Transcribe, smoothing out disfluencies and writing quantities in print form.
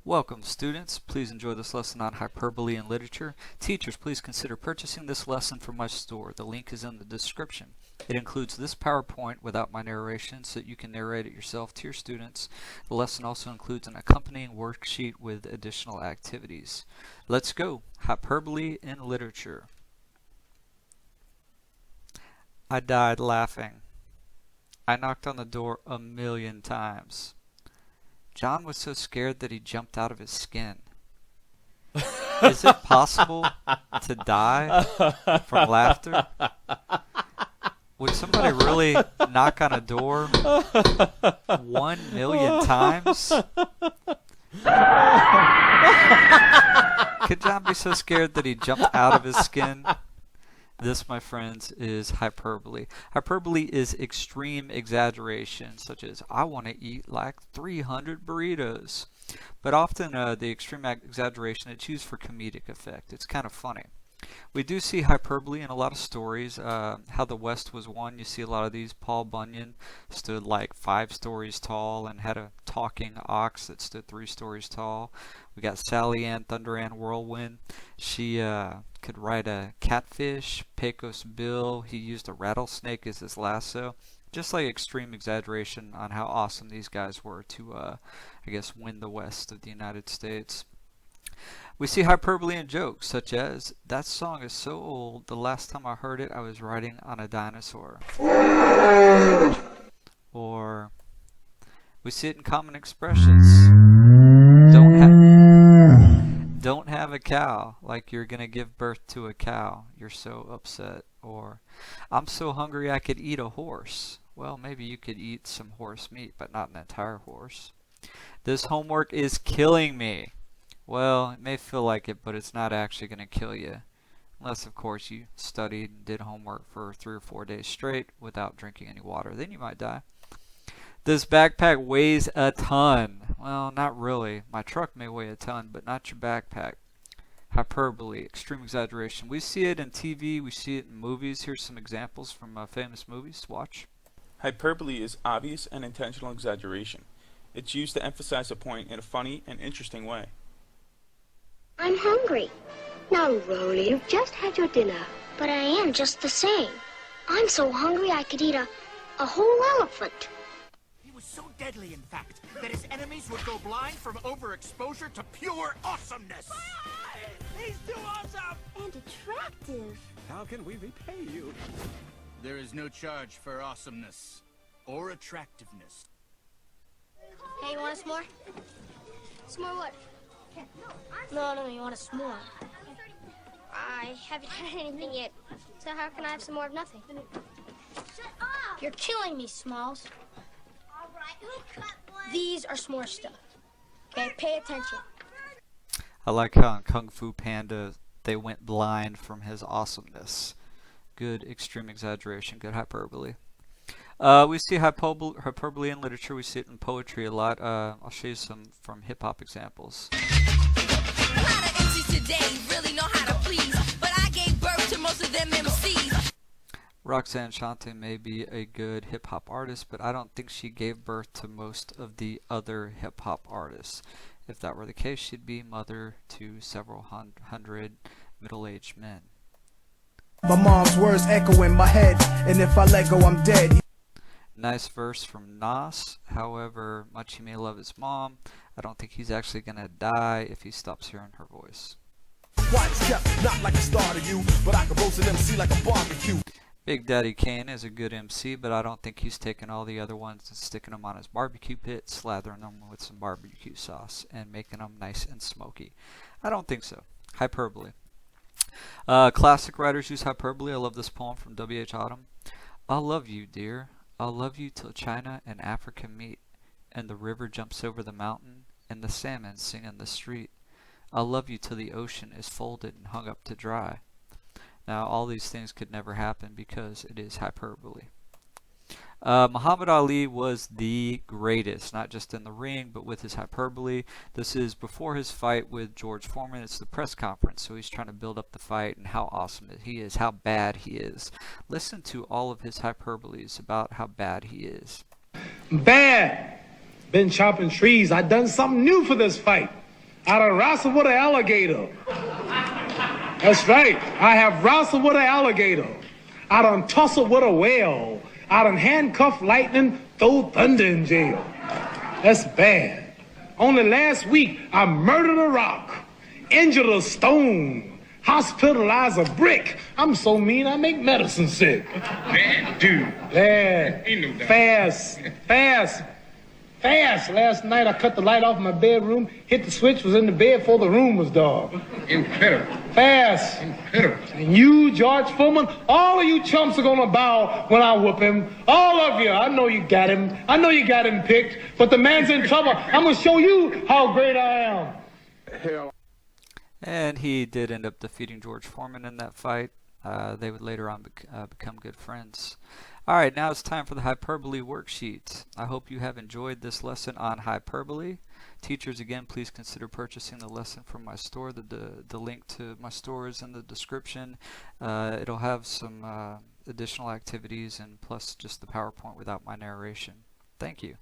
Welcome, students. Please enjoy this lesson on hyperbole in literature. Teachers, please consider purchasing this lesson from my store. The link is in the description. It includes this PowerPoint without my narration so that you can narrate it yourself to your students. The lesson also includes an accompanying worksheet with additional activities. Let's go. Hyperbole in literature. I died laughing. I knocked on the door 1,000,000 times. John was so scared that he jumped out of his skin. Is it possible to die from laughter? Would somebody really knock on a door 1,000,000 times? Could John be so scared that he jumped out of his skin? This, my friends, is hyperbole. Hyperbole is extreme exaggeration, such as, I want to eat like 300 burritos. But often the extreme exaggeration, it's used for comedic effect. It's kind of funny. We do see hyperbole in a lot of stories. How the West Was Won, you see a lot of these. Paul Bunyan stood like 5 stories tall and had a talking ox that stood 3 stories tall. We got Sally Ann, Thunder Ann Whirlwind. She could ride a catfish. Pecos Bill, he used a rattlesnake as his lasso. Just like extreme exaggeration on how awesome these guys were to, I guess, win the West of the United States. We see hyperbole in jokes, such as, that song is so old, the last time I heard it, I was riding on a dinosaur. Or, we see it in common expressions. Don't have a cow, like you're going to give birth to a cow. You're so upset. Or, I'm so hungry I could eat a horse. Well, maybe you could eat some horse meat, but not an entire horse. This homework is killing me. Well, it may feel like it, but it's not actually going to kill you. Unless, of course, you studied and did homework for 3 or 4 days straight without drinking any water. Then you might die. This backpack weighs a ton. Well, not really. My truck may weigh a ton, but not your backpack. Hyperbole, extreme exaggeration. We see it in TV. We see it in movies. Here's some examples from famous movies. Watch. Hyperbole is obvious and intentional exaggeration. It's used to emphasize a point in a funny and interesting way. I'm hungry. Now, Rolly, you've just had your dinner. But I am just the same. I'm so hungry I could eat a whole elephant. He was so deadly, in fact, that his enemies would go blind from overexposure to pure awesomeness. He's too awesome! And attractive. How can we repay you? There is no charge for awesomeness or attractiveness. Hey, you want a s'more? S'more what? No, you want a s'more. I haven't had anything yet, so how can I have some more of nothing? Shut up! You're killing me, Smalls. All right, who cut one? These are s'more stuff. Okay, pay attention. I like how in Kung Fu Panda they went blind from his awesomeness. Good extreme exaggeration, good hyperbole. We see hyperbole in literature. We see it in poetry a lot. I'll show you some from hip-hop examples. A lot of MCs today really know how to please, but I gave birth to most of them MCs. Roxanne Shante may be a good hip-hop artist, but I don't think she gave birth to most of the other hip-hop artists. If that were the case, she'd be mother to several hundred middle-aged men. My mom's words echo in my head, and if I let go, I'm dead. Nice verse from Nas. However much he may love his mom, I don't think he's actually going to die if he stops hearing her voice. Not like a star to you, but I can roast an MC like a barbecue. Big Daddy Kane is a good MC, but I don't think he's taking all the other ones and sticking them on his barbecue pit, slathering them with some barbecue sauce, and making them nice and smoky. I don't think so. Hyperbole. Classic writers use hyperbole. I love this poem from W.H. Auden. I'll love you, dear. I'll love you till China and Africa meet, and the river jumps over the mountain, and the salmon sing in the street. I'll love you till the ocean is folded and hung up to dry. Now, all these things could never happen because it is hyperbole. Muhammad Ali was the greatest, not just in the ring, but with his hyperbole. This is before his fight with George Foreman. It's the press conference, so he's trying to build up the fight and how awesome he is, how bad he is. Listen to all of his hyperboles about how bad he is. Bad. Been chopping trees. I done something new for this fight. I done wrestled with an alligator. That's right. I have wrestled with an alligator. I done tussled with a whale. I done handcuffed lightning, throw thunder in jail. That's bad. Only last week, I murdered a rock, injured a stone, hospitalized a brick. I'm so mean, I make medicine sick. Bad dude. Bad. Ain't no doubt. Fast. Last night, I cut the light off my bedroom, hit the switch, was in the bed before the room was dark. Incredible. Fast. Incredible. And you, George Foreman, all of you chumps are gonna bow when I whoop him. All of you. I know you got him. I know you got him picked, but the man's in trouble. I'm gonna show you how great I am. Hell. And he did end up defeating George Foreman in that fight. They would later on become good friends. Alright, now it's time for the hyperbole worksheet. I hope you have enjoyed this lesson on hyperbole. Teachers, again, please consider purchasing the lesson from my store. The link to my store is in the description. It'll have some additional activities and plus just the PowerPoint without my narration. Thank you.